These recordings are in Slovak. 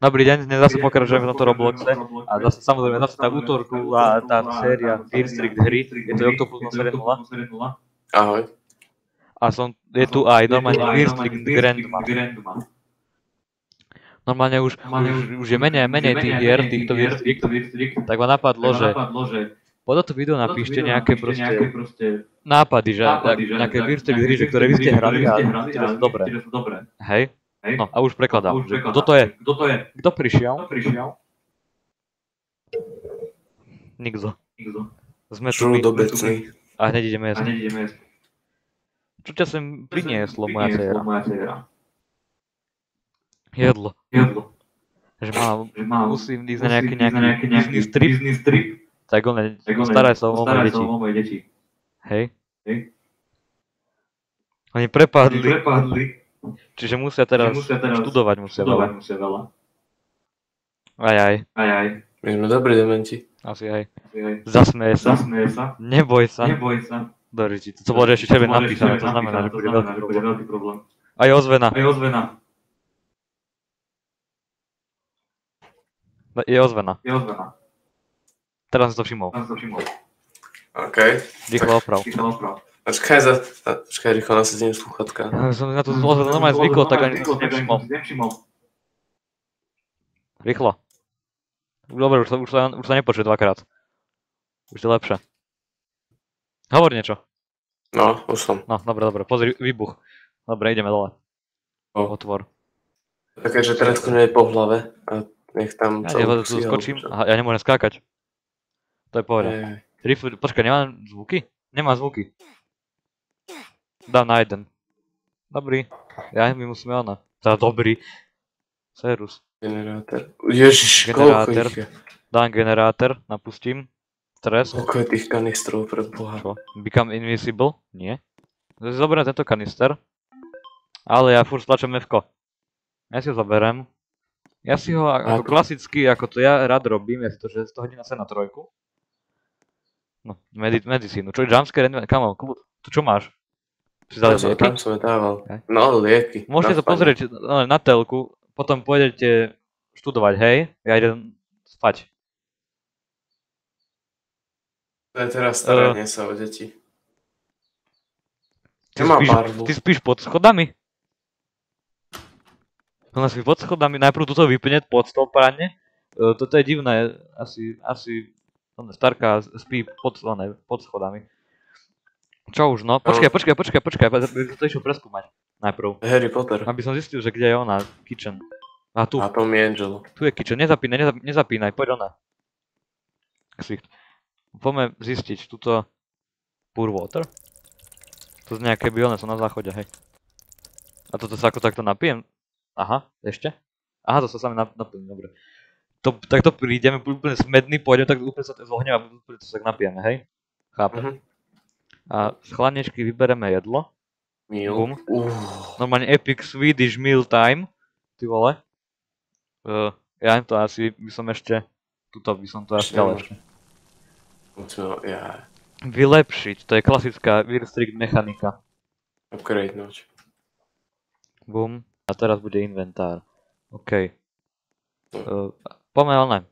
Dobrý deň, dnes zase pokračujeme v tomto Robloxe a zase samozrejme zase tá útorku a tá séria Fear Street hry, je to Octopus na série 0. Ahoj. A je tu aj normálne Fear Street Grandma. Normálne už je menej tých hier, týchto Fear Street, tak ma napadlo, že pod toto video napíšte nejaké proste nápady, že nejaké Fear Street hry, ktoré vy ste hrali a ktoré sú dobré. Hej? No a už prekladám, že kto to je? Kto prišiel? Nikto. Sme tu my. A hneď ideme jesť. Čo ťa sem prinieslo, moja dcéra? Jedlo. Že musím ísť na nejaký Disney strip. Tak staraj sa o moje deti. Hej? Oni prepadli. Čiže musia teraz študovať veľa. Aj. My sme dobrí dementi. Asi aj. Zasmeje sa. Neboj sa. Dobre, to bolo ešte červené napísané, to znamená, že bude veľký problém. Aj ozvena. Je ozvena. Teraz som to všimol. OK. Rýchlo oprav. Počkaj, rýchlo nasadím slúchatka. Som na to normálne zvykol, tak ani to nevšimol. Rýchlo. Dobre, už sa nepočuje dvakrát. Už je lepšie. Hovor niečo. No, už som. No, dobre, pozri, výbuch. Dobre, ideme dole. Otvor. Také, že teraz nie je po hlave a nech tam... Ja tu skočím, aha, ja nemôžem skákať. To je pohľad. Počkaj, nemám zvuky? Nemám zvuky. Dám na jeden. Dobrý. My musíme ona. Teda dobrý. Serus. Generátor. Ježiš, koľko ich je? Dám generátor, napustím. Stres. Koľko je tých kanistrov pre Boha? Čo? Become invisible? Nie. Zoberiem tento kanister. Ale ja furt stlačím F-ko. Ja si ho zoberiem. Ja si ho ako klasicky, ako to ja rád robím, je to, že z toho hodím na 3. No, medicínu. Čo je jumpscare? Kamo, to čo máš? Tam som je dával. No, lieky. Môžete to pozrieť na telku, potom pôjdete študovať, hej? Ja idem spať. To je teraz staranie sa o deti. Nemá barvu. Ty spíš pod schodami? Ona spí pod schodami, najprv tuto vypne pod stôl prádne. Toto je divné, asi starka spí pod schodami. Čo už no? Počkaj, to išiel preskúmať najprv. Harry Potter. Aby som zistil, že kde je ona, kitchen. A tu. A tom je Angel. Tu je kitchen, nezapínaj, poď ona. Poďme zistiť, tuto Pure Water. To z nejaké bione sú na záchode, hej. A toto sa ako takto napijem? Aha, ešte? Aha, to sa sami napijem, dobre. Takto prídeme, úplne smedný, pôjdeme, tak úplne sa to zohneme a úplne to sa tak napijeme, hej? Chápem. A z chladničky vybereme jedlo. Meal. Normálne epic Swedish meal time. Ty vole. Ja to asi by som ešte... Tuto by som to asi dal ešte. Vylepšiť, to je klasická Fear Street mechanika. Upgradenúť. Bum. A teraz bude inventár. OK. Poďme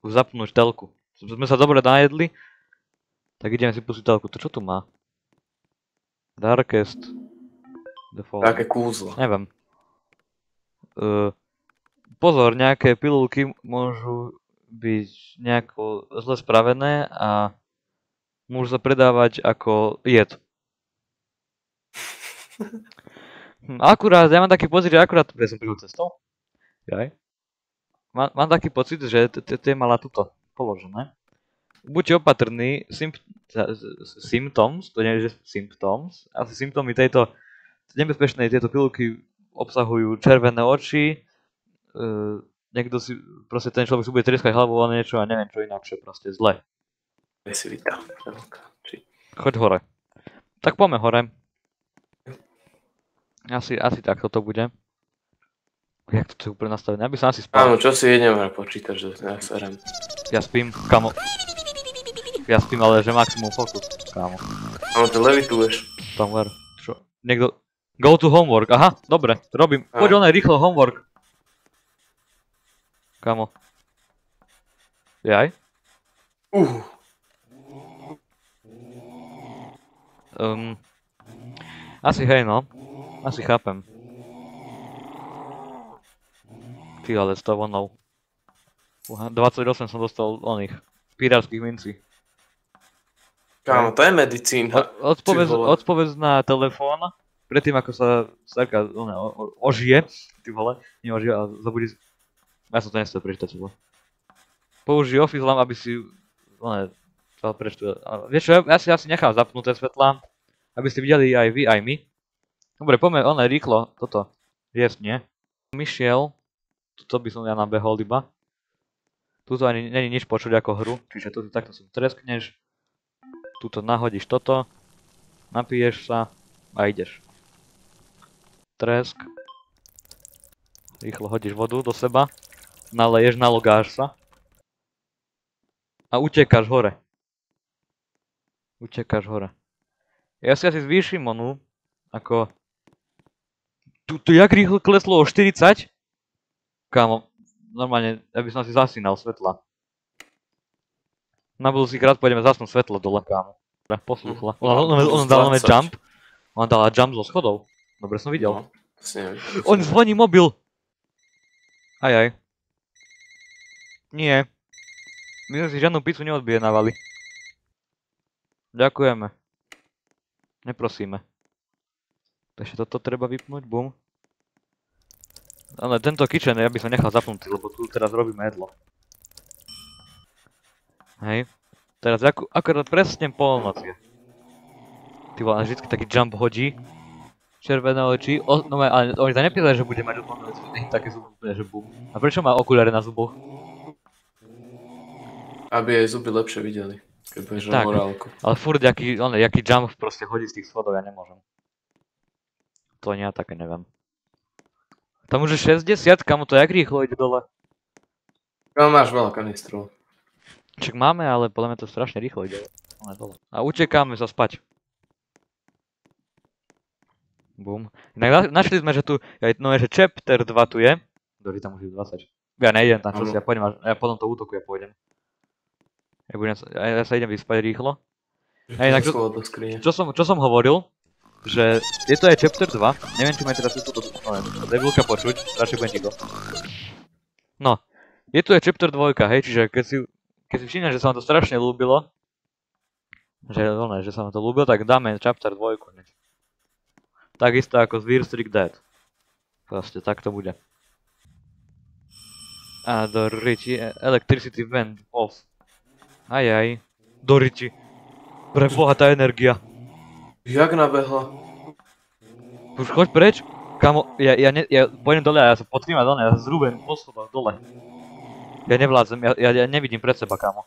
už zapnúť telku. Sme sa dobre najedli. Tak ideme si pustiť telku. To čo tu má? Darkest. Default. Také kúzlo. Neviem. Pozor, nejaké pilulky môžu byť nejako zle spravené a môžu sa predávať ako jed. Akurát, ja mám taký pocit, že akurát, ja som prišiel cestou. Mám taký pocit, že to je mala tuto položené. Buďte opatrní, symptoms, to nie je, že symptoms, asi symptómy tejto nebezpečnej, tieto pilulky obsahujú červené oči, niekto si, proste ten človek si bude trieskať hlavu o niečo a neviem čo inakšie, proste zle. Choď hore. Tak poďme hore. Asi takto to bude. Jak to je úplne nastavené? Ja by som asi spal. Áno, čo si jedem na počítač, že ja serem. Ja spím, kamo. Ja spím, ale že maximum fokus, kámo. Áno, ty levituješ. Somewhere. Čo? Niekto... Go to homework, aha, dobre, robím. Poď oné, rýchlo homework. Kamo. Jaj? Asi hej no. Asi chápem. Ty ale s tou vonou. 28 som dostal oných pirátskych mincí. Kámo, to je medicína. Odpovedz na telefón, predtým ako sa Sarka ožije, ty vole, neožije a zabudí... Ja som to nechcel prečítať, vole. Použij Office Lamp, aby si... Vieš čo, ja si asi nechám zapnuté svetlá, aby ste videli aj vy, aj my. Dobre, poďme rýchlo toto jesť, nie? Myšiel, toto by som ja nabehol iba. Tuto ani není nič počuť ako hru, čiže tu takto si treskneš. Tuto nahodíš toto, napiješ sa a ideš. Tresk. Rýchlo hodíš vodu do seba, naleješ, nalogáš sa. A utekáš hore. Utekáš hore. Ja si asi zvýšim onu, ako... Tu jak rýchlo kleslo o 40? Kámo, normálne, ja by som si zasínal svetla. Na budúci krát pôjdeme zasnúť svetlo dole, kámo. Poslúchla. Ona dala nové jump. Ona dala jump zo schodov. Dobre som videl. On zvoní mobil. Ajaj. Nie. My sme si žiadnu pizzu neodbiehnávali. Ďakujeme. Neprosíme. Takže toto treba vypnúť, bum. Ale tento kitchen ja by som nechal zapnutý, lebo tu teraz robíme jedlo. Hej. Teraz akorát presne polnoc je. Ty vole, vždycky taký jump hodí. Červené oči. No ale oni to nepísali, že bude mať úplne také zuby, že bum. A prečo má okuliare na zuboch? Aby aj zuby lepšie videli. Keď budeš na morálku. Ale furt jaký jump proste hodí z tých schodov, ja nemôžem. To ja také neviem. Tam už je 60, kamo to jak rýchlo ide dole. No máš veľa kanistrov. Však máme, ale podľa mňa to strašne rýchlo ide dole. A utekáme sa spať. Bum. Inak našli sme, že tu, že chapter 2 tu je. Doži tam už je 20. Ja nejdem tam, čo si, ja potom to útoku ja pôjdem. Ja sa idem vyspať rýchlo. Inak, čo som hovoril, že je to aj chapter 2, neviem či ma teraz túto debilka počuť, radšej budem ticho. No, je tu aj chapter 2, hej, čiže keď si všimneš, že sa vám to strašne ľúbilo, že sa vám to ľúbilo, tak dáme chapter 2 hneď. Takisto ako z Weird Streak Dead. Proste, tak to bude. A do riči, electricity went off. Ajaj, do riči. Pre boha tá energia. Jak nabehla? Už choď preč? Kamo, ja pôjdem dole a ja sa potrímať dole, ja sa zrúbem po schodách dole. Ja nevládzem, ja nevidím pred seba, kamo.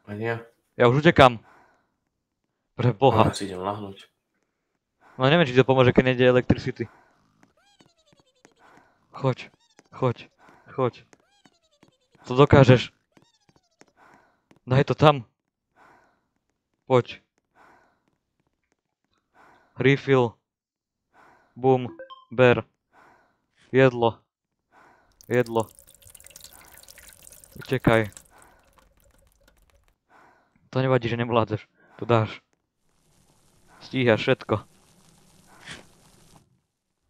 A nie? Ja už utekám. Pre boha. Ja si idem lahnúť. No neviem, či to pomôže, keď nejde electricity. Choď. To dokážeš. Daj to tam. Poď. Refill. Boom. Ber. Jedlo. Utekaj. To nevadí, že nevládzeš. To dáš. Stíhaš všetko.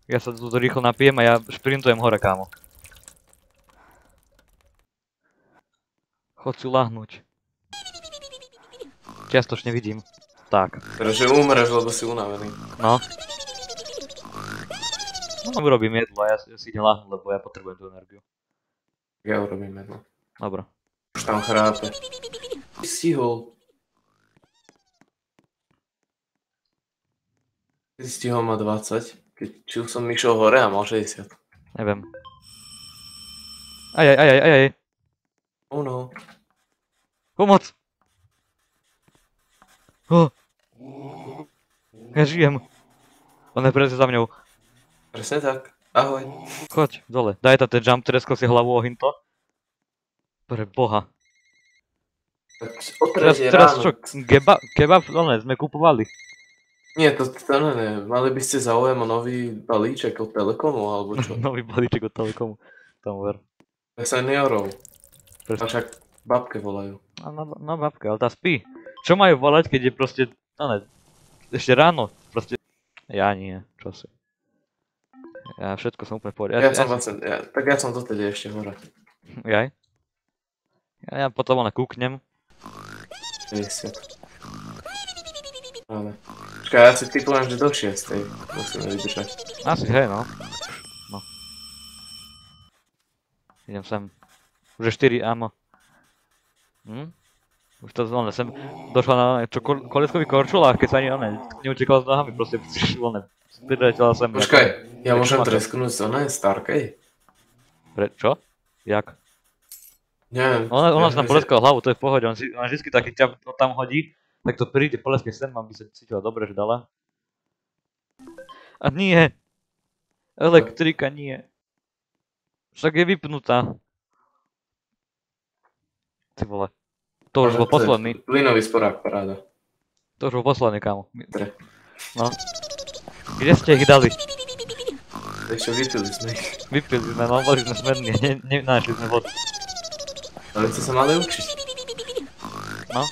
Ja sa tu rýchlo napijem a ja šprintujem hore, kámo. Chod si lahnúť. Čiastočne vidím. Tak. Takže umreš, lebo si unavený. No. No, urobím jedlo a ja si idem lahnúť, lebo ja potrebujem tú energiu. Ja urobím jedlo. Dobre. Už tam chrápe. Stihol. Ty stihol ma 20. Keď som išiel hore a mal 60. Neviem. Ajaj. Oh no. Pomoc! Ja žijem. On je presne za mňou. Presne tak. Ahoj. Choď, dole. Daj tam ten jump, tresko si hlavu o hinto. Pre boha. Tak o tretej ráno. Čo, kebab, sme kupovali. Nie, to ne. Mali by ste záujem o nový balíček od Telekomu, alebo čo? Nový balíček od Telekomu. Tam ver. Seniorov. A však babke volajú. No babka, ale tá spí. Čo majú volať, keď je proste, no ne, ešte ráno, proste. Ja nie, čo si. Ja všetko som úplne v poriadku. Ja som dotedy ešte hore. Jaj. Ja potom len kúknem. 50. Ale. Počkaj, ja si typujem, že do 6. Musíme vydržať. Asi hej, no. No. Idem sem. Už je 4 ammo. Už to zvolne sem. Došla na čo koleskový korčulách, keď sa ani neutekala s nohami, proste zvolne. Priletela sem. Počkaj, ja môžem tresknúť z onej Starkej? Čo? Jak? Neviem. Ona sa nám poleskala hlavu, to je v pohode, on vždycky taký ťa tam hodí, tak to príde poleske sem, aby sa cítila dobre, že dala. A nie! Elektrika nie. Však je vypnutá. Ty vole. To už bol posledný. Plynový sporák, paráda. To už bol posledný, kámo. Dobre. No. Kde ste ich dali? Ešte vypili sme ich. Vypili sme, no boli sme smerní, nenášli sme vodu. Ale to sa mali učiť. No.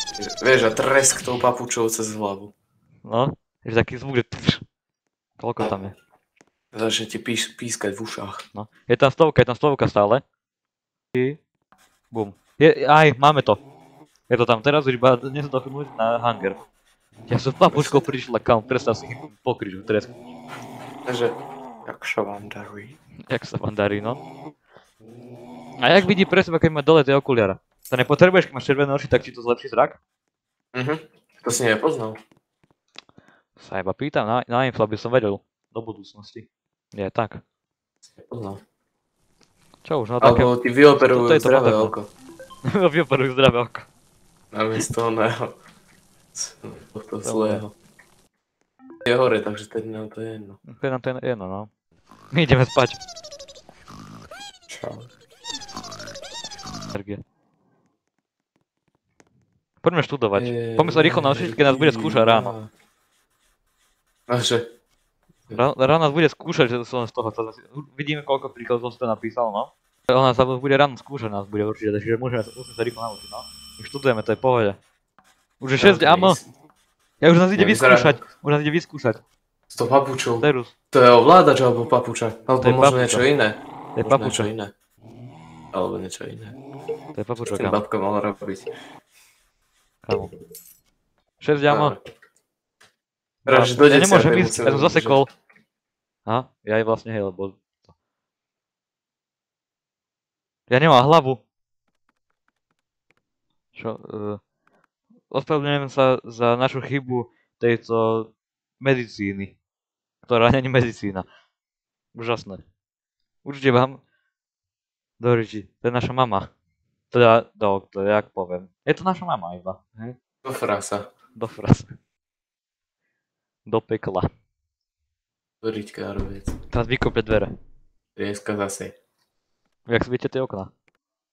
Vieš, a tresk tou papučou cez hlavu. No. Je taký zvuk, že tš. Koľko tam je? Začne ti pískať v ušách. No. Je tam stovka stále. Bum. Aj, máme to. Je to tam teraz, už iba nezadochnúť na hanger. Ja som s papučkou prišla, kam, predstav si po krížu, tresk. Takže, jak sa vám darí? Jak sa vám darí, no. A jak vidí pre seba, keď má dole tie okuliare? To nepotrebuješ, keď máš červené oči, tak ti to zlepší zrak? To si nepoznal. Sa iba pýtam, na info, aby som vedel do budúcnosti. Nie, tak. Nepoznal. Čo už, no také... Alebo ti vyoperujú zdravé oko. Vyoperujú zdravé oko. Namiesto oného. Tohto zlého. Je hore, takže teď nám to je jedno. To je nám to jedno, no. My ideme spať. Čau. Energie. Poďme študovať. Poďme sa rýchlo naučiť, keď nás bude skúšať ráno. Aže? Ráno nás bude skúšať, že som z toho. Vidíme, koľko príkladov som to napísal, no. Ona sa bude ráno skúšať, nás bude určite, takže musíme sa rýchlo naučiť, no. My študujeme, to je v pohode. Už je 6 ammo. Ja už nás ide vyskúšať. S tou papučou. Terus. To je ovládač alebo papuča? Alebo možno niečo iné. To je papuča. Alebo niečo iné. To je papuča, Ten kámo. babka mala robiť. Kámo. 6 ammo. Ja nemôžem ísť, ja som zasekol. Aha, ja aj vlastne hej, lebo... Ja nemám hlavu. Čo? Ospravedlňujem sa za našu chybu tejto medicíny. Ktorá není medicína. Úžasné. Určite vám... Doriči, to je naša mama. Teda, doktor, jak poviem. Je to naša mama iba, hej? Do frasa. Do frasa. Do pekla. Do Riťka Arovec. Teraz vykope dvere. Rieska zase. Jak sviete tie okna?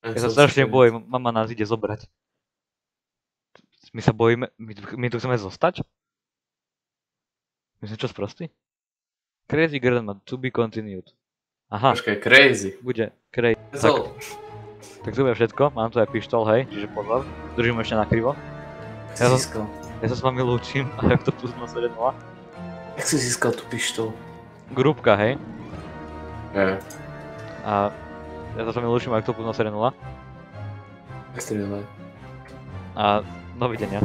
Ja sa strašne bojím, mama nás ide zobrať. My sa bojíme, my tu chceme zostať? My sme čo sprostí? Crazy Grandma, to be continued. Aha. Počkaj, crazy. Bude crazy. Tak to bude všetko, mám tu aj pištol, hej, čiže pozor. Držím ešte nakrivo. Ja sa s vami lúčim, a jak to pustno sa jednola. Jak si získal tú pištol? Grupka, hej. Nie. A ja sa s vami lúčim, a jak to pustno sa jednola. Strieľaj. A dovidenia.